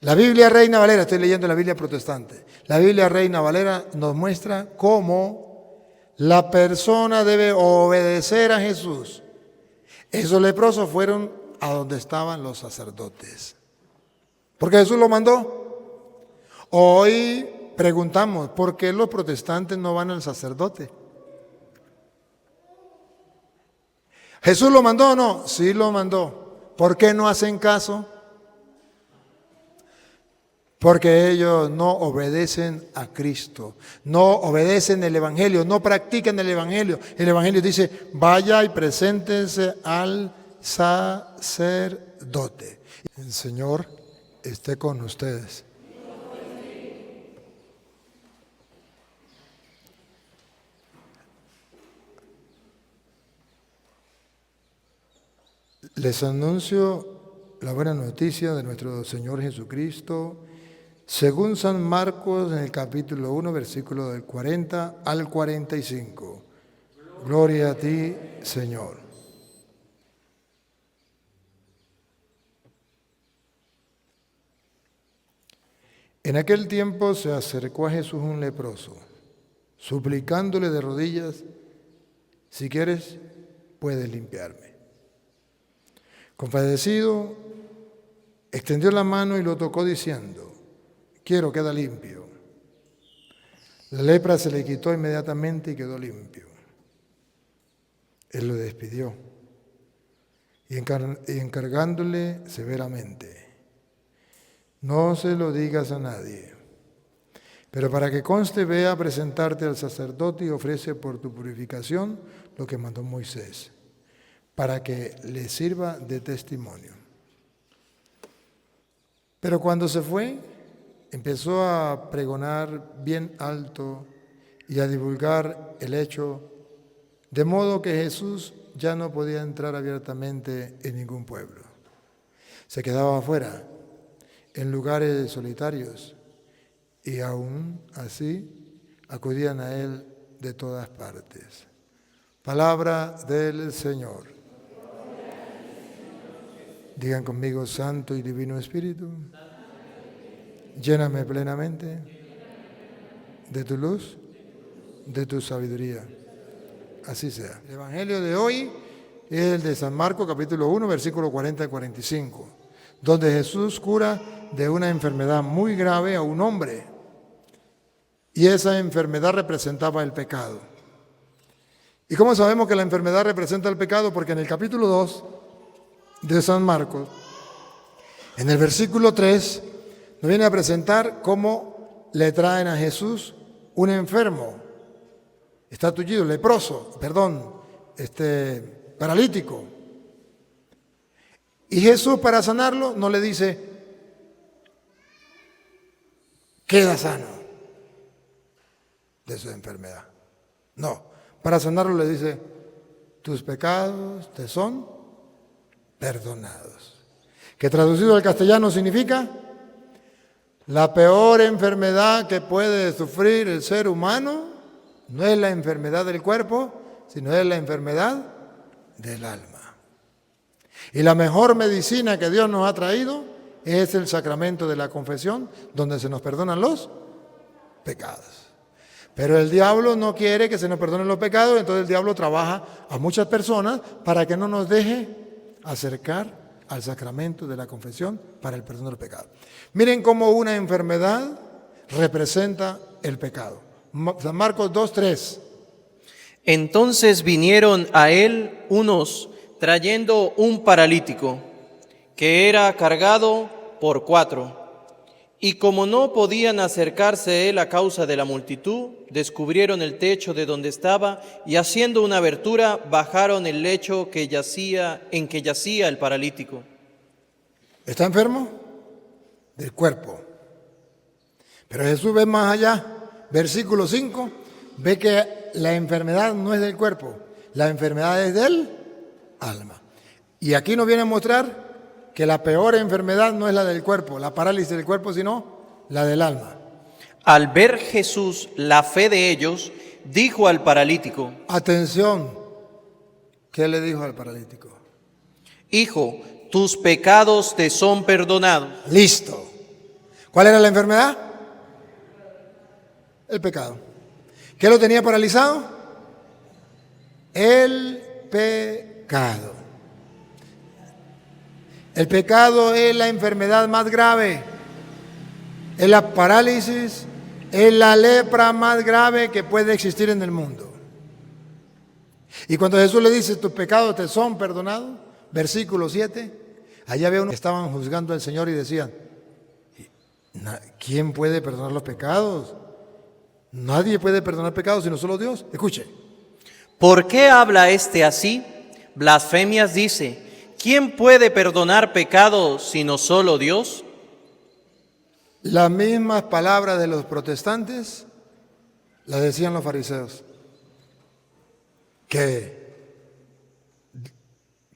La Biblia Reina Valera, estoy leyendo la Biblia protestante. La Biblia Reina Valera nos muestra cómo la persona debe obedecer a Jesús. Esos leprosos fueron a donde estaban los sacerdotes, porque Jesús lo mandó. Hoy preguntamos, ¿por qué los protestantes no van al sacerdote? ¿Jesús lo mandó o no? Sí lo mandó. ¿Por qué no hacen caso? Porque ellos no obedecen a Cristo, no obedecen el Evangelio, no practican el Evangelio. El Evangelio dice, vaya y preséntense al sacerdote. El Señor esté con ustedes. Les anuncio la buena noticia de nuestro Señor Jesucristo, según San Marcos en el capítulo 1, versículo del 40 al 45. Gloria a ti, Señor. En aquel tiempo se acercó a Jesús un leproso, suplicándole de rodillas, si quieres, puedes limpiarme. Compadecido, extendió la mano y lo tocó diciendo, quiero, queda limpio. La lepra se le quitó inmediatamente y quedó limpio. Él lo despidió y encargándole severamente, no se lo digas a nadie, pero para que conste, ve a presentarte al sacerdote y ofrece por tu purificación lo que mandó Moisés, para que le sirva de testimonio. Pero cuando se fue, empezó a pregonar bien alto y a divulgar el hecho, de modo que Jesús ya no podía entrar abiertamente en ningún pueblo. Se quedaba afuera, en lugares solitarios, y aún así acudían a él de todas partes. Palabra del Señor. Digan conmigo, Santo y Divino Espíritu, lléname plenamente de tu luz, de tu sabiduría. Así sea. El Evangelio de hoy es el de San Marcos, capítulo 1, versículo 40 y 45, donde Jesús cura de una enfermedad muy grave a un hombre. Y esa enfermedad representaba el pecado. ¿Y cómo sabemos que la enfermedad representa el pecado? Porque en el capítulo 2 de San Marcos, en el versículo 3, nos viene a presentar cómo le traen a Jesús un enfermo, está tullido, paralítico. Y Jesús, para sanarlo, no le dice, queda sano de su enfermedad. No, para sanarlo le dice, tus pecados te son perdonados. Que traducido al castellano significa, la peor enfermedad que puede sufrir el ser humano no es la enfermedad del cuerpo, sino es la enfermedad del alma. Y la mejor medicina que Dios nos ha traído es el sacramento de la confesión, donde se nos perdonan los pecados. Pero el diablo no quiere que se nos perdonen los pecados, entonces el diablo trabaja a muchas personas para que no nos deje acercar al sacramento de la confesión para el perdón del pecado. Miren cómo una enfermedad representa el pecado. San Marcos 2:3. Entonces vinieron a él unos trayendo un paralítico que era cargado por 4. Y como no podían acercarse a él a causa de la multitud, descubrieron el techo de donde estaba y haciendo una abertura bajaron el lecho en que yacía el paralítico. ¿Está enfermo? Del cuerpo. Pero Jesús ve más allá. Versículo 5, ve que la enfermedad no es del cuerpo, la enfermedad es del alma. Y aquí nos viene a mostrar que la peor enfermedad no es la del cuerpo, la parálisis del cuerpo, sino la del alma. Al ver Jesús la fe de ellos, dijo al paralítico, atención, ¿qué le dijo al paralítico? Hijo, tus pecados te son perdonados. Listo. ¿Cuál era la enfermedad? El pecado. ¿Qué lo tenía paralizado? El pecado. El pecado es la enfermedad más grave, es la parálisis, es la lepra más grave que puede existir en el mundo. Y cuando Jesús le dice, tus pecados te son perdonados, versículo 7, allá había unos que estaban juzgando al Señor y decían, ¿quién puede perdonar los pecados? Nadie puede perdonar pecados sino solo Dios. Escuche. ¿Por qué habla este así? Blasfemias dice, ¿quién puede perdonar pecados sino solo Dios? Las mismas palabras de los protestantes las decían los fariseos.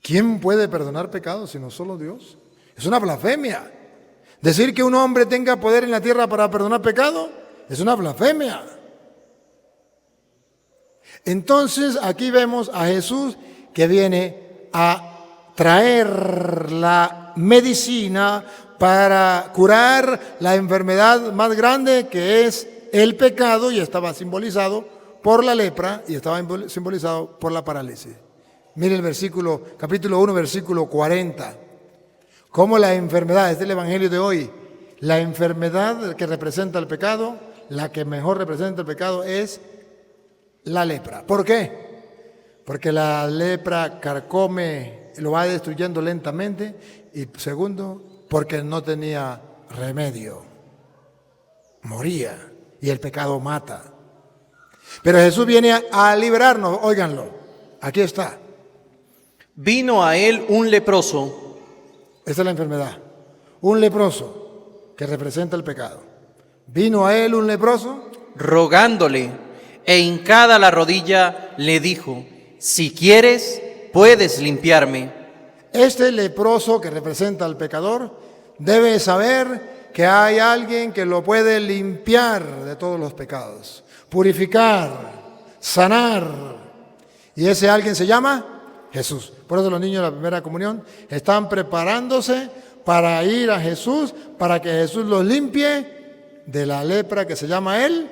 ¿Quién puede perdonar pecados sino solo Dios? Es una blasfemia. Decir que un hombre tenga poder en la tierra para perdonar pecado es una blasfemia. Entonces aquí vemos a Jesús que viene a traer la medicina para curar la enfermedad más grande que es el pecado, y estaba simbolizado por la lepra y estaba simbolizado por la parálisis. Mire el versículo, capítulo 1, versículo 40. Cómo la enfermedad, este es el evangelio de hoy, la enfermedad que representa el pecado, la que mejor representa el pecado es la lepra. ¿Por qué? Porque la lepra carcome, lo va destruyendo lentamente, y segundo, porque no tenía remedio, moría, y el pecado mata. Pero Jesús viene a liberarnos, óiganlo, aquí está. Vino a él un leproso. Esta es la enfermedad, un leproso que representa el pecado. Vino a él un leproso, rogándole, e hincada la rodilla le dijo, si quieres, puedes limpiarme. Este leproso que representa al pecador debe saber que hay alguien que lo puede limpiar de todos los pecados, purificar, sanar. Y ese alguien se llama Jesús. Por eso los niños de la primera comunión están preparándose para ir a Jesús, para que Jesús los limpie de la lepra que se llama el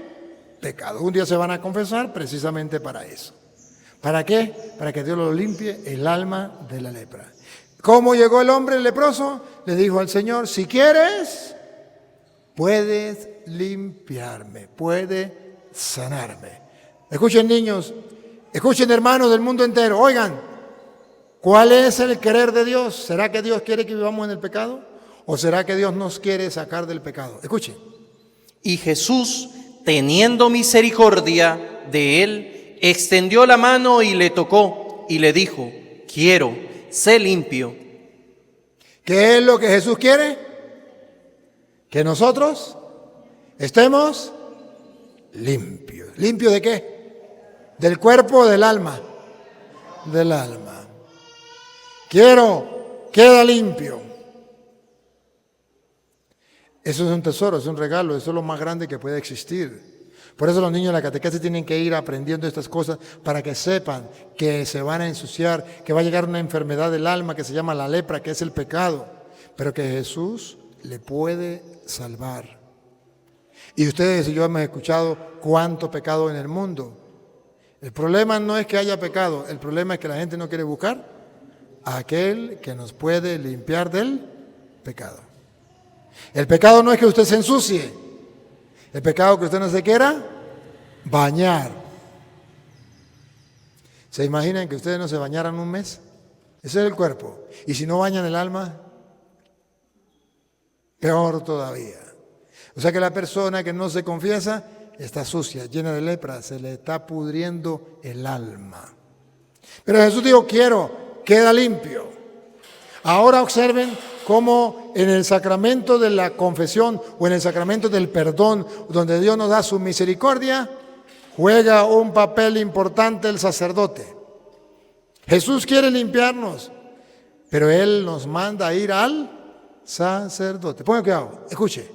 pecado. Un día se van a confesar precisamente para eso. ¿Para qué? Para que Dios los limpie el alma de la lepra. ¿Cómo llegó el hombre leproso? Le dijo al Señor, si quieres, puedes limpiarme, puedes sanarme. Escuchen, niños, escuchen, hermanos del mundo entero, oigan, ¿cuál es el querer de Dios? ¿Será que Dios quiere que vivamos en el pecado? ¿O será que Dios nos quiere sacar del pecado? Escuchen. Y Jesús, teniendo misericordia de él, extendió la mano y le tocó y le dijo, quiero, sé limpio. ¿Qué es lo que Jesús quiere? Que nosotros estemos limpios. ¿Limpios de qué? ¿Del cuerpo o del alma? Del alma. Quiero, queda limpio. Eso es un tesoro, es un regalo, eso es lo más grande que puede existir. Por eso los niños de la catequesis tienen que ir aprendiendo estas cosas para que sepan que se van a ensuciar, que va a llegar una enfermedad del alma que se llama la lepra, que es el pecado, pero que Jesús le puede salvar. Y ustedes y yo hemos escuchado cuánto pecado en el mundo. El problema no es que haya pecado, el problema es que la gente no quiere buscar a aquel que nos puede limpiar del pecado. El pecado no es que usted se ensucie. El pecado es que usted no se quiera bañar. ¿Se imaginan que ustedes no se bañaran un mes? Ese es el cuerpo. Y si no bañan el alma, peor todavía. O sea que la persona que no se confiesa está sucia, llena de lepra, se le está pudriendo el alma. Pero Jesús dijo, quiero, queda limpio. Ahora observen cómo en el sacramento de la confesión o en el sacramento del perdón, donde Dios nos da su misericordia, juega un papel importante el sacerdote. Jesús quiere limpiarnos, pero Él nos manda a ir al sacerdote. Ponga cuidado, escuche.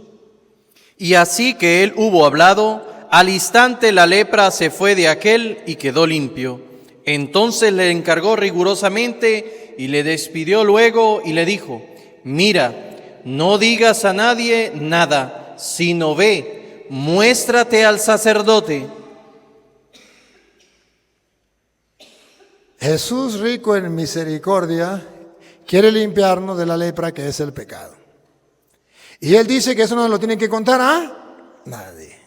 Y así que él hubo hablado, al instante la lepra se fue de aquel y quedó limpio. Entonces le encargó rigurosamente y le despidió luego y le dijo, mira, no digas a nadie nada, sino ve, muéstrate al sacerdote. Jesús, rico en misericordia, quiere limpiarnos de la lepra que es el pecado. Y Él dice que eso no lo tienen que contar a nadie.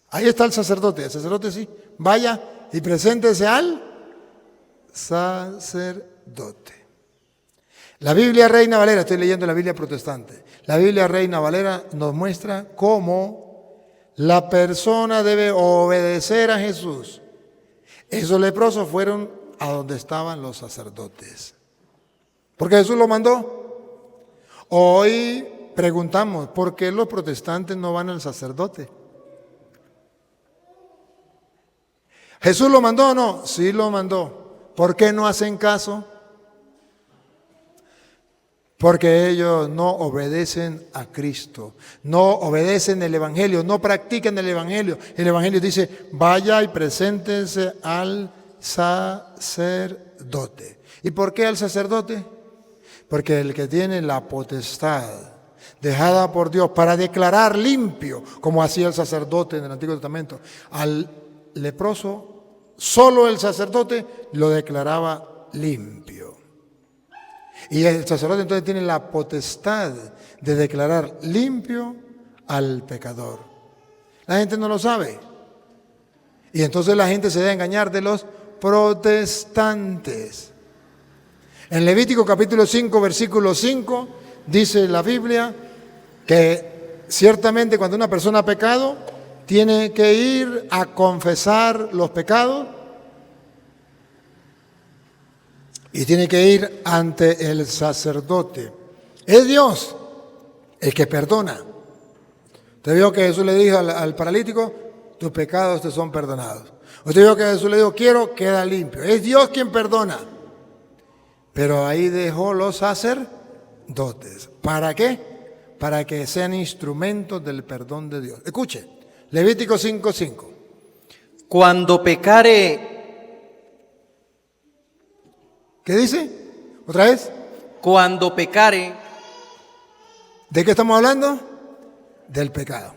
Ahí está el sacerdote sí, vaya y preséntese al sacerdote. La Biblia Reina Valera, estoy leyendo la Biblia protestante, la Biblia Reina Valera nos muestra cómo la persona debe obedecer a Jesús. Esos leprosos fueron a donde estaban los sacerdotes, porque Jesús lo mandó. Hoy preguntamos, ¿por qué los protestantes no van al sacerdote? ¿Jesús lo mandó o no? Sí lo mandó. ¿Por qué no hacen caso? Porque ellos no obedecen a Cristo, no obedecen el Evangelio, no practican el Evangelio. El Evangelio dice, vaya y preséntese al sacerdote. ¿Y por qué al sacerdote? Porque el que tiene la potestad dejada por Dios para declarar limpio, como hacía el sacerdote en el Antiguo Testamento, al leproso, solo el sacerdote lo declaraba limpio. Y el sacerdote entonces tiene la potestad de declarar limpio al pecador. La gente no lo sabe. Y entonces la gente se debe engañar de los protestantes. En Levítico capítulo 5, versículo 5, dice la Biblia que ciertamente cuando una persona ha pecado, tiene que ir a confesar los pecados y tiene que ir ante el sacerdote. Es Dios el que perdona. Usted vio que Jesús le dijo al paralítico, tus pecados te son perdonados. Usted vio que Jesús le dijo, quiero, queda limpio. Es Dios quien perdona. Pero ahí dejó los sacerdotes. ¿Para qué? Para que sean instrumentos del perdón de Dios. Escuche, Levítico 5:5. Cuando pecare... ¿Qué dice? ¿Otra vez? Cuando pecare... ¿De qué estamos hablando? Del pecado.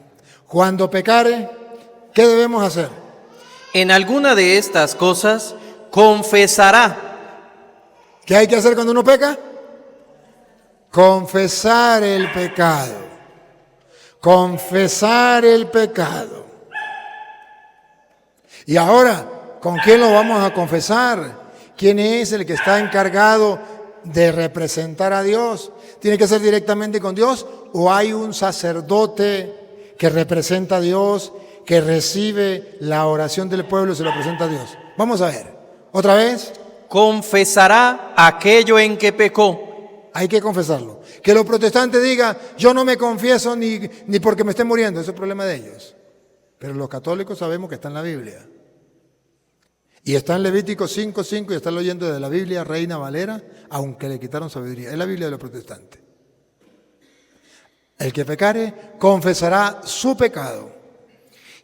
Cuando pecare, ¿qué debemos hacer? En alguna de estas cosas confesará. ¿Qué hay que hacer cuando uno peca? Confesar el pecado. Confesar el pecado. Y ahora, ¿con quién lo vamos a confesar? ¿Quién es el que está encargado de representar a Dios? ¿Tiene que ser directamente con Dios o hay un sacerdote que representa a Dios, que recibe la oración del pueblo y se lo presenta a Dios? Vamos a ver. ¿Otra vez? Confesará aquello en que pecó. Hay que confesarlo. Que los protestantes digan, yo no me confieso ni porque me esté muriendo, ese es el problema de ellos. Pero los católicos sabemos que está en la Biblia. Y está en Levítico 5:5 y está leyendo de la Biblia Reina Valera, aunque le quitaron sabiduría. Es la Biblia de los protestantes. El que pecare, confesará su pecado.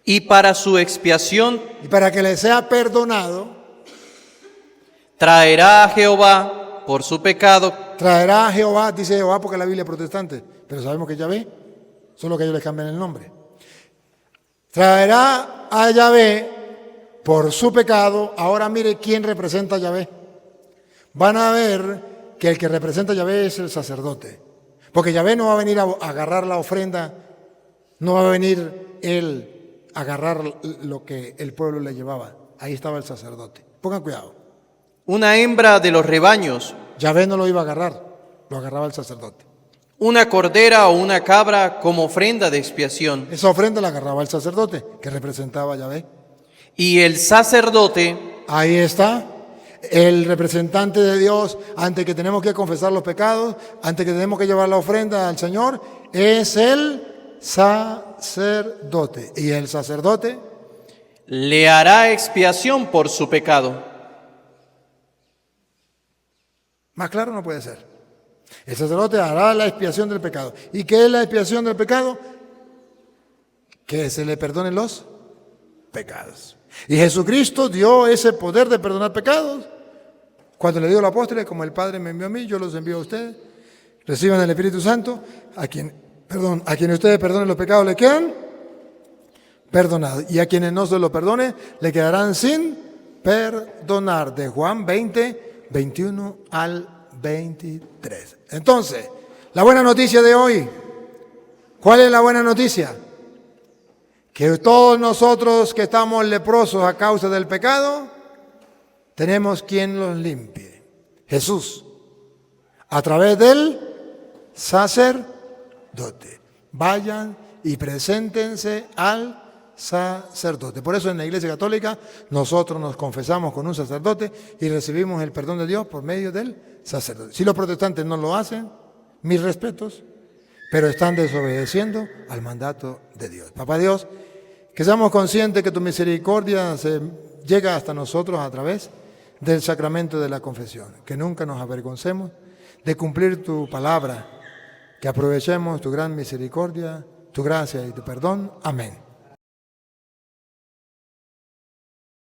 Y para su expiación, y para que le sea perdonado, traerá a Jehová por su pecado. Traerá a Jehová, dice Jehová porque es la Biblia protestante, pero sabemos que es Yahvé, solo que ellos le cambian el nombre. Traerá a Yahvé por su pecado. Ahora mire quién representa a Yahvé. Van a ver que el que representa a Yahvé es el sacerdote. Porque Yahvé no va a venir a agarrar la ofrenda, no va a venir él a agarrar lo que el pueblo le llevaba. Ahí estaba el sacerdote. Pongan cuidado. Una hembra de los rebaños. Yahvé no lo iba a agarrar, lo agarraba el sacerdote. Una cordera o una cabra como ofrenda de expiación. Esa ofrenda la agarraba el sacerdote, que representaba a Yahvé. Y el sacerdote, ahí está, el representante de Dios, ante que tenemos que confesar los pecados, ante que tenemos que llevar la ofrenda al Señor, es el sacerdote. Y el sacerdote le hará expiación por su pecado. Más claro no puede ser. El sacerdote hará la expiación del pecado. ¿Y qué es la expiación del pecado? Que se le perdonen los pecados. Y Jesucristo dio ese poder de perdonar pecados cuando le dio a los apóstoles, como el Padre me envió a mí, yo los envío a ustedes. Reciban el Espíritu Santo, a quien Perdón, a quienes ustedes perdonen los pecados le quedan perdonados. Y a quienes no se lo perdone, le quedarán sin perdonar. De Juan 20, 21 al 23. Entonces, la buena noticia de hoy. ¿Cuál es la buena noticia? Que todos nosotros que estamos leprosos a causa del pecado, tenemos quien los limpie. Jesús, a través del sacerdote. Vayan y preséntense al sacerdote. Por eso en la Iglesia Católica nosotros nos confesamos con un sacerdote y recibimos el perdón de Dios por medio del sacerdote. Si los protestantes no lo hacen, mis respetos, pero están desobedeciendo al mandato de Dios. Papá Dios, que seamos conscientes que tu misericordia se llega hasta nosotros a través del sacramento de la confesión, que nunca nos avergoncemos de cumplir tu palabra, que aprovechemos tu gran misericordia, tu gracia y tu perdón. Amén.